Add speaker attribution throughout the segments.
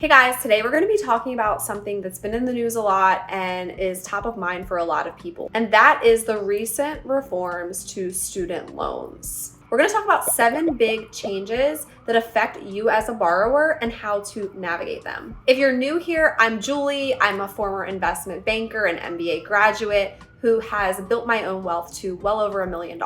Speaker 1: Hey guys, today we're going to be talking about something that's been in the news a lot and is top of mind for a lot of people, and that is the recent reforms to student loans. We're going to talk about 7 big changes that affect you as a borrower and how to navigate them. If you're new here, I'm Julie. I'm a former investment banker and MBA graduate who has built my own wealth to well over $1 million.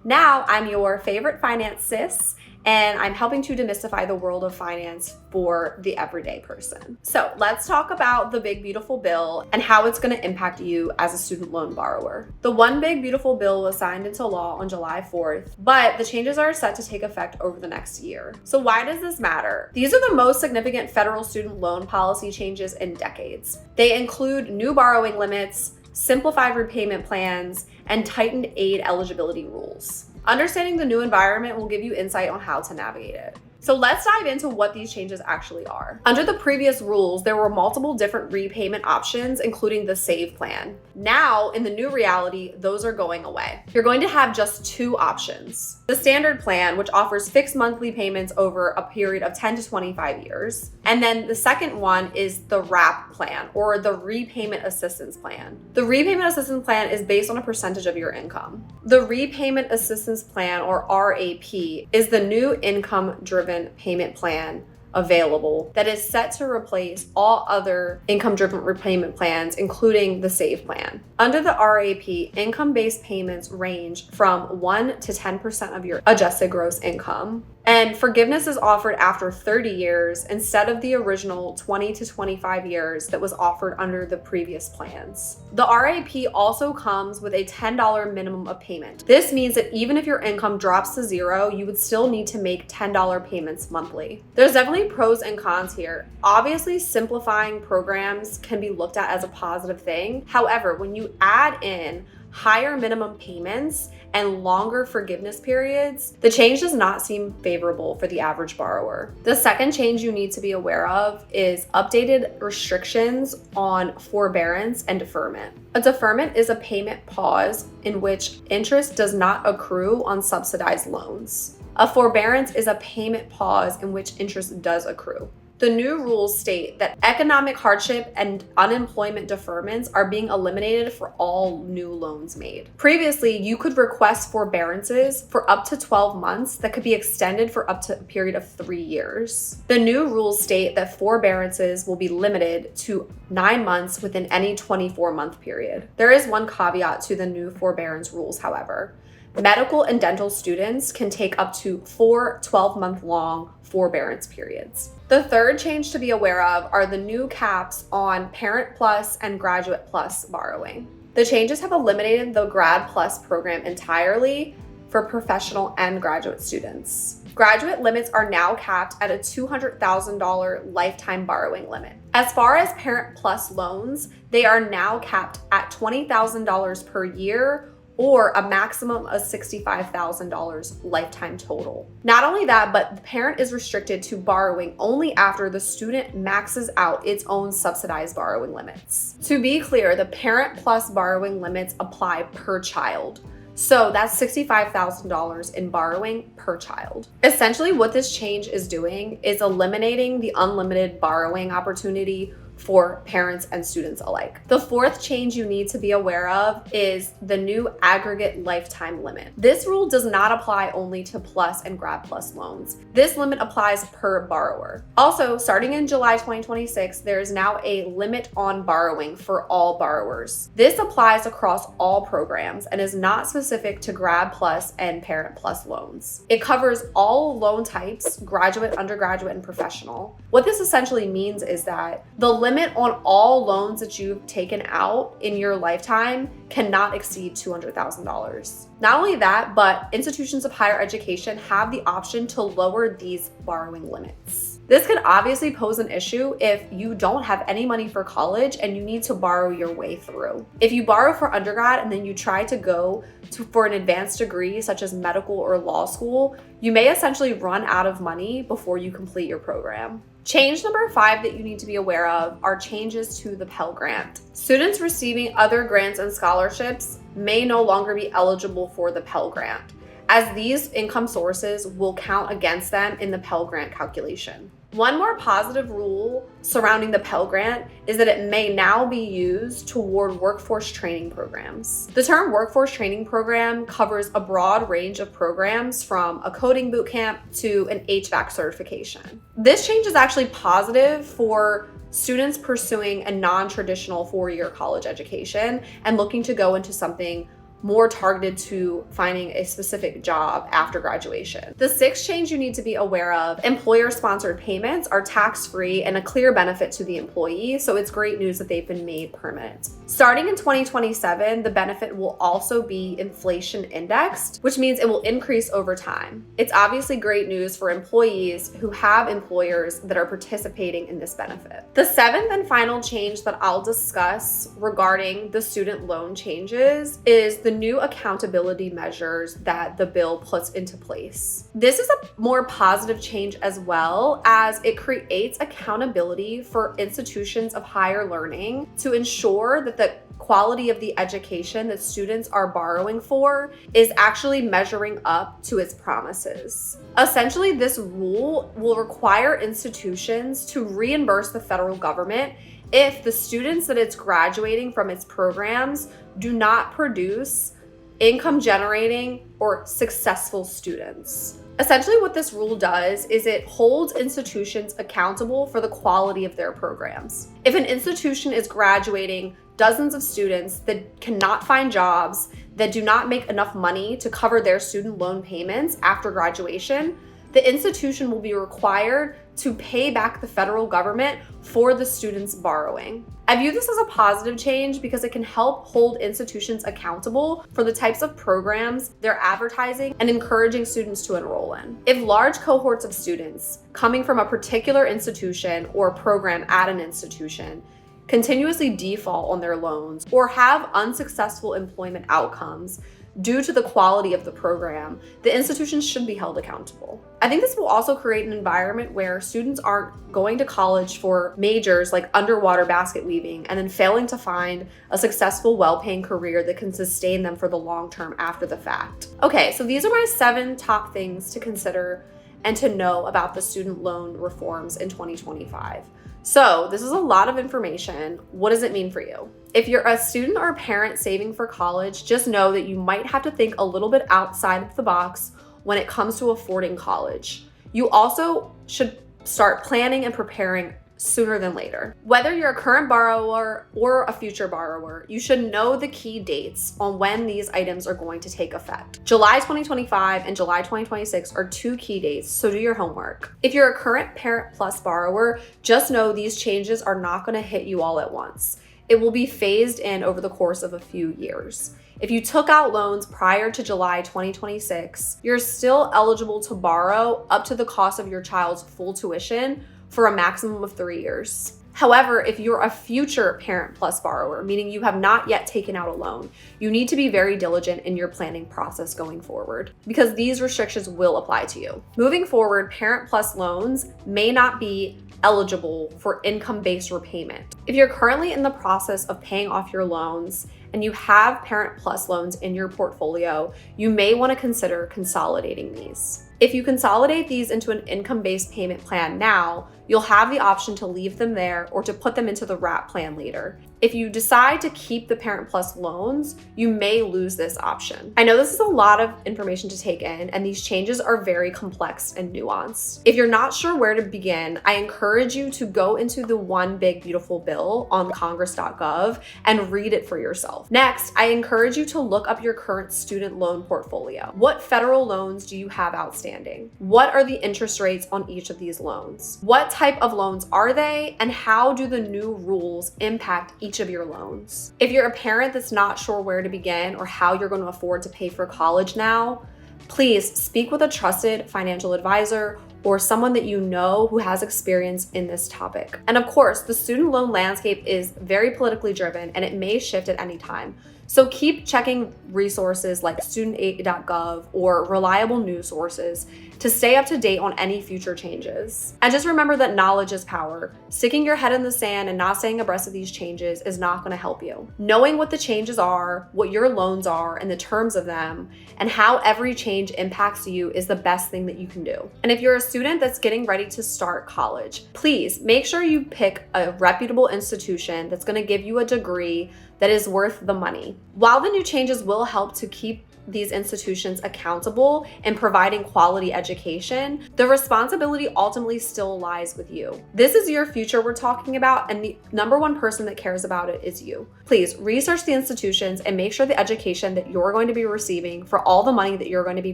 Speaker 1: Now I'm your favorite finance sis, and I'm helping to demystify the world of finance for the everyday person. So let's talk about the big beautiful bill and how it's going to impact you as a student loan borrower. The one big beautiful bill was signed into law on July 4th, but the changes are set to take effect over the next year. So why does this matter? These are the most significant federal student loan policy changes in decades. They include new borrowing limits, simplified repayment plans, and tightened aid eligibility rules. Understanding the new environment will give you insight on how to navigate it. So let's dive into what these changes actually are. Under the previous rules, there were multiple different repayment options, including the SAVE plan. Now, in the new reality, those are going away. You're going to have just 2 options. The standard plan, which offers fixed monthly payments over a period of 10 to 25 years. And then the second one is the RAP plan, or the repayment assistance plan. The repayment assistance plan is based on a percentage of your income. The repayment assistance plan, or RAP, is the new income-driven payment plan available that is set to replace all other income-driven repayment plans, including the SAVE plan. Under the RAP, income-based payments range from 1 to 10% of your adjusted gross income. And forgiveness is offered after 30 years instead of the original 20 to 25 years that was offered under the previous plans. The RAP also comes with a $10 minimum of payment. This means that even if your income drops to 0, you would still need to make $10 payments monthly. There's definitely pros and cons here. Obviously, simplifying programs can be looked at as a positive thing. However, when you add in higher minimum payments and longer forgiveness periods, the change does not seem favorable for the average borrower. The second change you need to be aware of is updated restrictions on forbearance and deferment. A deferment is a payment pause in which interest does not accrue on subsidized loans. A forbearance is a payment pause in which interest does accrue. The new rules state that economic hardship and unemployment deferments are being eliminated for all new loans made. Previously, you could request forbearances for up to 12 months that could be extended for up to a period of 3 years. The new rules state that forbearances will be limited to 9 months within any 24-month period. There is one caveat to the new forbearance rules, however. Medical and dental students can take up to 4 12-month-long forbearance periods. The third change to be aware of are the new caps on Parent Plus and Graduate Plus borrowing. The changes have eliminated the Grad Plus program entirely for professional and graduate students. Graduate limits are now capped at a $200,000 lifetime borrowing limit. As far as Parent Plus loans, they are now capped at $20,000 per year, or a maximum of $65,000 lifetime total. Not only that, but the parent is restricted to borrowing only after the student maxes out its own subsidized borrowing limits. To be clear, the Parent Plus borrowing limits apply per child. So that's $65,000 in borrowing per child. Essentially, what this change is doing is eliminating the unlimited borrowing opportunity for parents and students alike. The fourth change you need to be aware of is the new aggregate lifetime limit. This rule does not apply only to Plus and Grad Plus loans. This limit applies per borrower. Also, starting in July 2026, there is now a limit on borrowing for all borrowers. This applies across all programs and is not specific to Grad Plus and Parent Plus loans. It covers all loan types, graduate, undergraduate, and professional. What this essentially means is that the limit on all loans that you've taken out in your lifetime cannot exceed $200,000. Not only that, but institutions of higher education have the option to lower these borrowing limits. This could obviously pose an issue if you don't have any money for college and you need to borrow your way through. If you borrow for undergrad and then you try to go for an advanced degree such as medical or law school, you may essentially run out of money before you complete your program. Change number 5 that you need to be aware of are changes to the Pell Grant. Students receiving other grants and scholarships may no longer be eligible for the Pell Grant, as these income sources will count against them in the Pell Grant calculation. One more positive rule surrounding the Pell Grant is that it may now be used toward workforce training programs. The term workforce training program covers a broad range of programs from a coding bootcamp to an HVAC certification. This change is actually positive for students pursuing a non-traditional four-year college education and looking to go into something more targeted to finding a specific job after graduation. The sixth change you need to be aware of: employer-sponsored payments are tax-free and a clear benefit to the employee, so it's great news that they've been made permanent. Starting in 2027, the benefit will also be inflation indexed, which means it will increase over time. It's obviously great news for employees who have employers that are participating in this benefit. The seventh and final change that I'll discuss regarding the student loan changes is the new accountability measures that the bill puts into place. This is a more positive change as well, as it creates accountability for institutions of higher learning to ensure that the quality of the education that students are borrowing for is actually measuring up to its promises. Essentially, this rule will require institutions to reimburse the federal government if the students that it's graduating from its programs do not produce income generating or successful students. Essentially, what this rule does is it holds institutions accountable for the quality of their programs. If an institution is graduating dozens of students that cannot find jobs, that do not make enough money to cover their student loan payments after graduation, the institution will be required to pay back the federal government for the students' borrowing. I view this as a positive change because it can help hold institutions accountable for the types of programs they're advertising and encouraging students to enroll in. If large cohorts of students coming from a particular institution or program at an institution continuously default on their loans or have unsuccessful employment outcomes due to the quality of the program, the institutions should be held accountable. I think this will also create an environment where students aren't going to college for majors like underwater basket weaving and then failing to find a successful, well-paying career that can sustain them for the long term after the fact. Okay, so these are my 7 top things to consider and to know about the student loan reforms in 2025. So this is a lot of information. What does it mean for you? If you're a student or a parent saving for college, just know that you might have to think a little bit outside of the box when it comes to affording college. You also should start planning and preparing sooner than later. Whether you're a current borrower or a future borrower, you should know the key dates on when these items are going to take effect. July 2025 and July 2026 are 2 key dates, so do your homework. If you're a current Parent Plus borrower, just know these changes are not going to hit you all at once. It will be phased in over the course of a few years. If you took out loans prior to July 2026, you're still eligible to borrow up to the cost of your child's full tuition for a maximum of 3 years. However, if you're a future Parent Plus borrower, meaning you have not yet taken out a loan, you need to be very diligent in your planning process going forward because these restrictions will apply to you. Moving forward, Parent Plus loans may not be eligible for income-based repayment. If you're currently in the process of paying off your loans and you have Parent Plus loans in your portfolio, you may want to consider consolidating these. If you consolidate these into an income-based payment plan now, you'll have the option to leave them there or to put them into the wrap plan later. If you decide to keep the Parent Plus loans, you may lose this option. I know this is a lot of information to take in, and these changes are very complex and nuanced. If you're not sure where to begin, I encourage you to go into the One Big Beautiful Bill on congress.gov and read it for yourself. Next, I encourage you to look up your current student loan portfolio. What federal loans do you have outstanding? What are the interest rates on each of these loans? What type of loans are they, and how do the new rules impact each of your loans? If you're a parent that's not sure where to begin or how you're going to afford to pay for college now, please speak with a trusted financial advisor or someone that you know who has experience in this topic. And of course, the student loan landscape is very politically driven and it may shift at any time. So keep checking resources like studentaid.gov or reliable news sources to stay up to date on any future changes. And just remember that knowledge is power. Sticking your head in the sand and not staying abreast of these changes is not going to help you. Knowing what the changes are, what your loans are, and the terms of them, and how every change impacts you is the best thing that you can do. And if you're a student that's getting ready to start college, please make sure you pick a reputable institution that's going to give you a degree that is worth the money. While the new changes will help to keep these institutions accountable in providing quality education, the responsibility ultimately still lies with you. This is your future we're talking about, and the number one person that cares about it is you. Please research the institutions and make sure the education that you're going to be receiving for all the money that you're going to be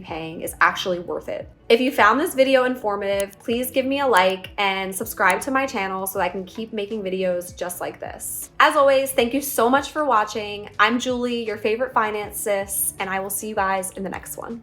Speaker 1: paying is actually worth it. If you found this video informative, please give me a like and subscribe to my channel so I can keep making videos just like this. As always, thank you so much for watching. I'm Julie, your favorite finance sis, and I will see you guys in the next one.